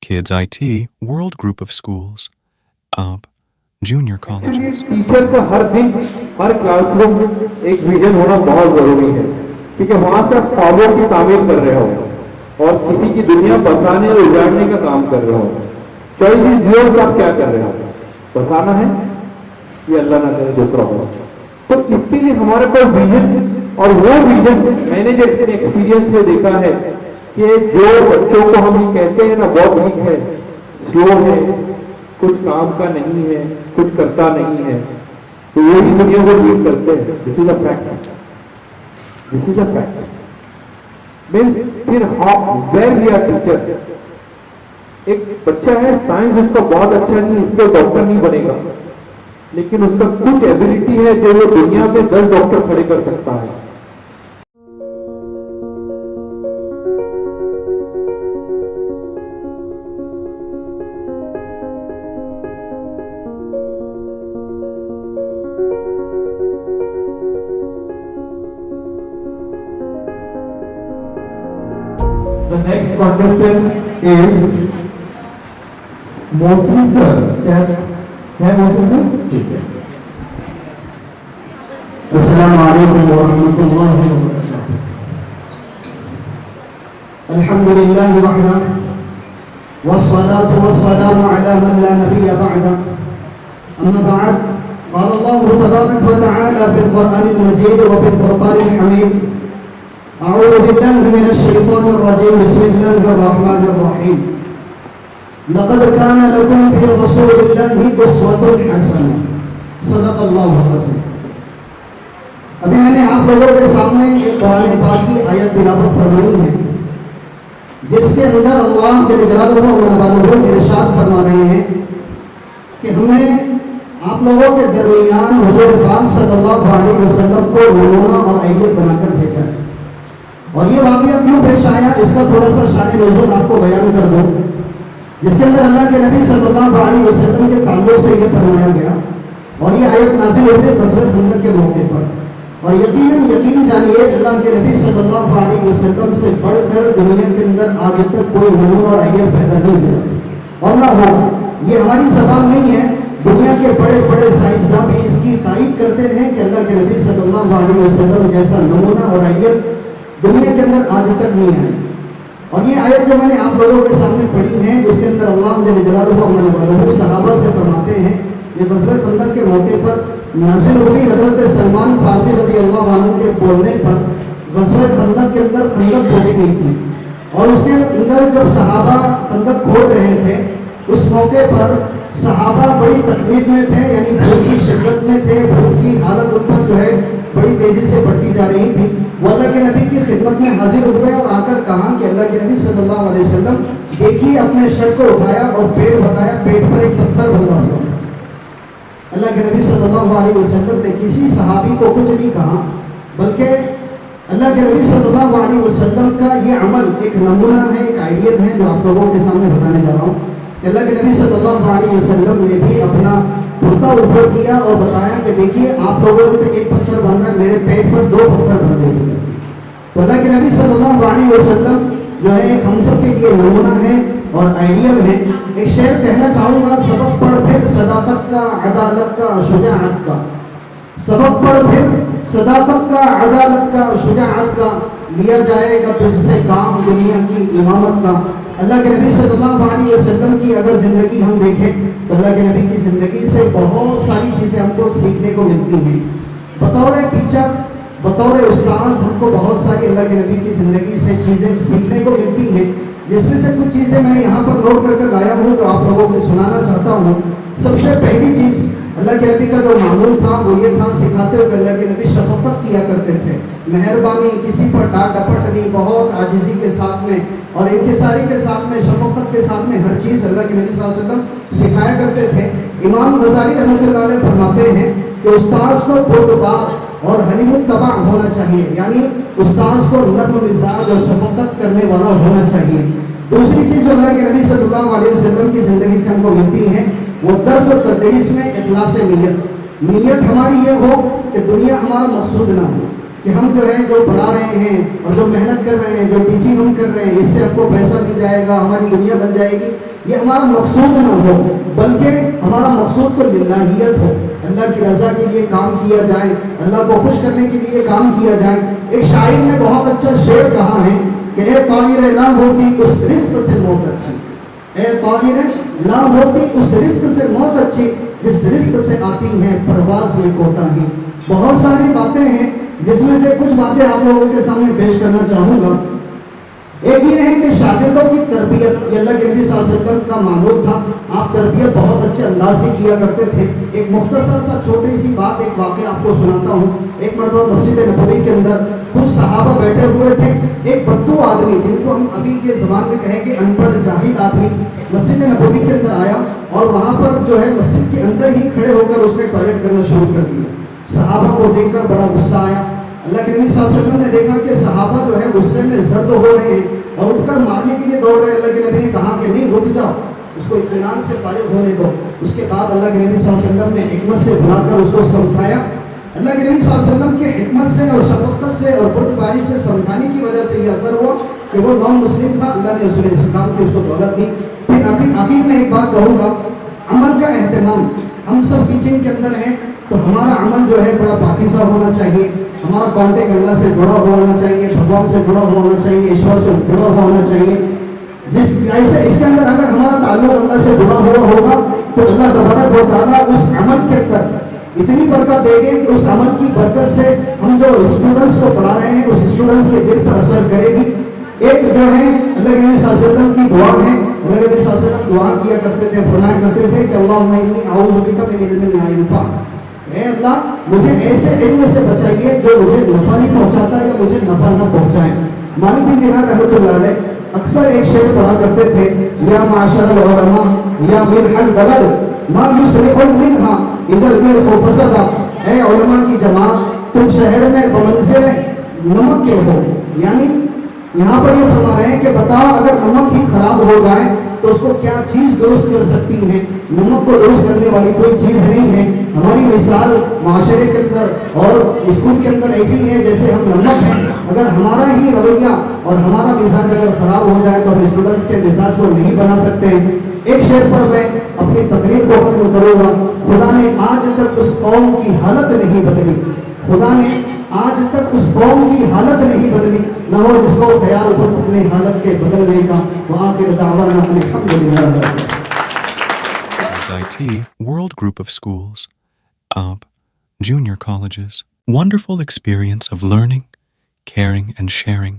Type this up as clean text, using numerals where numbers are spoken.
Kids IT World Group of Schools, UP, Junior Colleges. Teacher का हर दिन हर classroom में एक विजन होना बहुत जरूरी है, क्योंकि वहां से आप ख्वाबों की तामीर कर रहे हो और किसी की दुनिया बसाने और उजाड़ने का काम कर रहे हो। चॉइस इज योर्स, आप क्या कर रहे हो, बसाना है ये अल्लाह ना करे दूसरा हो। तो इसके लिए हमारे पास विजन, और वो विजन मैंने जो एक्सपीरियंस से देखा है कि जो बच्चों को हम कहते हैं ना बहुत वीक है, स्लो है, कुछ काम का नहीं है, कुछ करता नहीं है, तो ये भी दुनिया को वीक करते हैं। This is a fact, this is a fact. Means फिर how where we are teacher. एक बच्चा है, साइंस उसका बहुत अच्छा नहीं, इसके डॉक्टर नहीं बनेगा, लेकिन उसका कुछ एबिलिटी है जो वो दुनिया में 10 डॉक्टर खड़े कर सकता है। The next contestant is Mohsin sir. क्या Mohsin sir? ठीक है। अस्सलामु अलैकुम व रहमतुल्लाहि व बरकातुहू। अल्हम्दुलिल्लाहि वहदहु वस्सलातु वस्सलामु अला मन ला नबिय्य बअदहु। अम्मा बअद, क़ाल अल्लाहु तबारक व तआला फ़िल क़ुरआनिल मजीद व फ़िल फ़ुरक़ानिल हमीद। अऊज़ु बिल्लाहि मिनश शैतानिर रजीम। बिस्मिल्लाहिर रहमानिर रहीम। लक़द कान लकुम फ़ी रसूलिल्लाहि उस्वतुन हसनह। सदक़ल्लाहुल अज़ीम। अभी मैंने आप लोगों के सामने एक कुरान पाक की आयत तिलावत फरमाई है, जिसके अंदर अल्लाह जल्ल जलालुहु इरशाद फरमा रहे हैं कि हमने आप लोगों के दरमियान हुजूर पाक सल्लल्लाहु अलैहि वसल्लम को नमूना और आइडियल बनाकर भेजा है। और ये वाक़या क्यों पेश आया, इसका थोड़ा सा शान नुज़ूल आपको बयान कर दूं, जिसके अंदर अल्लाह के नबी सल्लल्लाहु अलैहि वसल्लम के ताल्लुक से ये फरमाया गया, और ये आयत नाज़िल हुई ग़ज़वत खंदक के मौके पर। और यकीन जानिए अल्लाह के नबी सल्लल्लाहु अलैहि वसल्लम से बढ़कर दुनिया के अंदर आगे तक कोई नमूना और आइडियल पैदा नहीं हुआ और ना होगा। ये हमारी ज़बान नहीं है, दुनिया के बड़े बड़े साइंसदान भी इसकी तारीफ करते हैं कि अल्लाह के नबी सल्लल्लाहु अलैहि वसल्लम जैसा नमूना और आइडियल दुनिया के अंदर आज तक नहीं है। और ये आयत जो मैंने आप लोगों के सामने पढ़ी है, उसके अंदर अल्लाह जल्ल जलालुहु सहाबा से फरमाते हैं, ये ग़ज़वत खंदक के मौके पर नाज़िल हुई हज़रत सलमान फारसी रज़ी अल्लाह अन्हु के बोलने पर ग़ज़वत खंदक के अंदर खंदक खोदी गई थी। और उसके अंदर जब सहाबा खंदक खोद रहे थे, उस मौके पर सहाबा बड़ी तकलीफ में थे, यानी भूख की शिद्दत में थे, भूख की हालत उन पर जो है बड़ी तेजी से बढ़ती जा रही थी। वो अल्लाह के नबी की खिदमत में हाजिर हुए और आकर कहा कि अल्लाह के नबी सल्लल्लाहु अलैहि वसल्लम देखिए, अपने शर्ट को उठाया और पेट बताया, पेट पर एक पत्थर बंधा हुआ। अल्लाह के नबी सल्लल्लाहु अलैहि वसल्लम ने किसी सहाबी को कुछ नहीं कहा, बल्कि अल्लाह के नबी सल्लल्लाहु अलैहि वसल्लम का ये अमल एक नमूना है, एक आइडियल है, जो आप लोगों के सामने बताने जा रहा हूँ। अल्लाह के नबी सल्लल्लाहु अलैहि वसल्लम ने भी अपना कुर्ता ऊपर किया और बताया कि देखिए, आप लोगों ने तो एक पत्थर बांधा, मेरे पेट पर 2 पत्थर बंधे हुए। तो अल्लाह के नबी सल्लल्लाहु अलैहि वसल्लम जो है एक हम सब के लिए नमूना है और आइडियल है। एक शेर कहना चाहूँगा, सबक पढ़ फिर सदाकत का, अदालत का, शुजाअत का। सबक पढ़ फिर सदाकत का, अदालत का, शुजाअत का, लिया जाएगा तुझसे काम दुनिया की इमामत का। अल्लाह के नबी सल्लल्लाहु अलैहि वसल्लम की अगर ज़िंदगी हम देखें तो अल्लाह के नबी की ज़िंदगी से बहुत सारी चीज़ें हमको सीखने को मिलती हैं। बतौर टीचर, बतौर उस्ताद हमको बहुत सारी अल्लाह के नबी की ज़िंदगी से चीज़ें सीखने को मिलती हैं, जिसमें से कुछ चीज़ें मैं यहाँ पर नोट करके लाया हूँ जो आप लोगों को सुनाना चाहता हूँ। सबसे पहली चीज़ अल्लाह के नबी का जो मामूल था वो ये था, सिखाते हुए अल्लाह के नबी शफकत किया करते थे, मेहरबानी, किसी पर डांट डपट नहीं, बहुत आजिज़ी के साथ में और इंकिसारी के साथ में, शफकत के साथ में हर चीज़ अल्लाह के नबी सल्लल्लाहु अलैहि वसल्लम सिखाया करते थे। इमाम गज़ाली रहमतुल्लाह अलैह फरमाते हैं कि उस्ताद को बुर्दबार और हलीमुत्तबा होना चाहिए, यानी उस्ताद को नर्म मिजाज और शफकत करने वाला होना चाहिए। दूसरी चीज़ जो अल्लाह के नबी सल्लल्लाहु अलैहि वसल्लम की ज़िंदगी से हमको मिलती है, वो दर्स और तदरीस में इखलास नियत। नियत हमारी ये हो कि दुनिया हमारा मकसूद ना हो, کہ ہم جو ہے جو پڑھا رہے ہیں اور جو محنت کر رہے ہیں, جو ٹیچنگ ہم کر رہے ہیں, اس سے ہم کو پیسہ مل جائے گا, ہماری دنیا بن جائے گی, یہ ہمارا مقصود نہ ہو, بلکہ ہمارا مقصود تو للہیت ہو, اللہ کی رضا کے لیے کام کیا جائے, اللہ کو خوش کرنے کے لیے کام کیا جائے. ایک شاعر نے بہت اچھا شعر کہا ہے کہ اے طائر لا ہوتی اس رزق سے موت اچھی, اے طائر لا ہوتی اس رزق سے موت اچھی, جس رزق سے آتی ہیں پرواز میں کوتاہی. بہت ساری باتیں ہیں جس میں سے کچھ باتیں آپ لوگوں کے سامنے پیش کرنا چاہوں گا. ایک یہ ہے کہ شاگردوں کی تربیت, یہ اللہ کے نبی صلی اللہ علیہ وسلم کا معمول تھا, آپ تربیت بہت اچھے انداز سے کیا کرتے تھے. ایک مختصر سا چھوٹی سی بات, ایک واقعہ آپ کو سناتا ہوں. ایک مرتبہ مسجد نبوی کے اندر کچھ صحابہ بیٹھے ہوئے تھے, ایک بدو آدمی جن کو ہم ابھی کے زبان میں کہیں کہ ان پڑھ جاہل آدمی مسجد نبوی کے اندر آیا اور وہاں پر جو ہے مسجد کے اندر ہی کھڑے ہو کر اس نے ٹوائلٹ کرنا شروع کر دیا. صحابہ کو دیکھ کر بڑا غصہ آیا. اللہ کے نبی صلی اللہ علیہ وسلم نے دیکھا کہ صحابہ جو ہے غصے میں زرد ہو رہے ہیں اور اٹھ کر مارنے کے لیے دوڑ رہے ہیں. اللہ کے نبی نے کہا کہ نہیں, رک جاؤ, اس کو اطمینان سے فارغ ہونے دو. اس کے بعد اللہ کے نبی صلی اللہ علیہ وسلم نے حکمت سے بلا کر اس کو سمجھایا. اللہ کے نبی صلی اللہ علیہ وسلم کے حکمت سے اور شفقت سے اور بردباری سے سمجھانے کی وجہ سے یہ اثر ہوا کہ وہ نان مسلم تھا, اللہ نے رسول اسلام کی اس کو دولت دی. پھر آخر میں ایک بات کہوں گا, عمل کا اہتمام. ہم سب ٹیچنگ کے اندر ہیں تو ہمارا عمل جو ہے بڑا پاکیزہ ہونا چاہیے, ہمارا کانٹیکٹ اللہ سے جڑا ہوا ہونا چاہیے, بھگوان سے جڑا ہوا ہونا چاہیے, ایشور سے جڑا ہوا ہونا چاہیے. جس ایسے اس کے اندر اگر ہمارا تعلق اللہ سے جڑا ہوا ہوگا تو اللہ تبارک و تعالیٰ اس عمل کے اندر اتنی برکت دے گے کہ اس عمل کی برکت سے ہم جو اسٹوڈنٹس کو پڑھا رہے ہیں اس اسٹوڈنٹس کے دل پر اثر کرے گی. ایک جو ہے اللہ کے نبی صلی اللہ علیہ وسلم کی دعا ہے, اللہ کے نبی صلی اللہ علیہ وسلم دعا کیا کرتے تھے, فرمایا کرتے تھے کہ اللہم انی اعوذ بک من علم لا ینفع, اے اللہ مجھے ایسے علم سے بچائیے جو مجھے نفع نہیں پہنچاتا یا مجھے نفع نہ پہنچائے. مالک بن دینار رحمۃ اللہ علیہ اکثر ایک شعر پڑھا کرتے تھے, یا معاشر العلماء یا ملح البلد ما یصلح المنہا اذا الملح فسدا, اے علماء کی جماعت تم شہر میں بمنزل نمک کے ہو. یعنی یہاں پر یہ فرما رہے ہیں کہ بتاؤ اگر نمک ہی خراب ہو جائے تو اس کو کیا چیز درست کر سکتی ہے؟ نمک کو درست کرنے والی کوئی چیز نہیں ہے. ہماری مثال معاشرے کے اندر اور اسکول کے اندر ایسی ہے جیسے ہم نمک ہیں. اگر ہمارا ہی رویہ اور ہمارا مزاج اگر خراب ہو جائے تو ہم اسٹوڈنٹ کے مزاج کو نہیں بنا سکتے ہیں. ایک شعر پر میں اپنی تقریر کو ختم کروں گا. خدا نے آج تک اس قوم کی حالت نہیں بدلی, خدا نے آج تک اس قوم کی حالت نہیں بدلی, نہ ہو جس کو خیال خود اپنے حالت کے بدلنے کا. وآخر دعوانا الحمدللہ. IT World Group of Schools, UP, junior colleges. Wonderful experience of learning, caring, and sharing.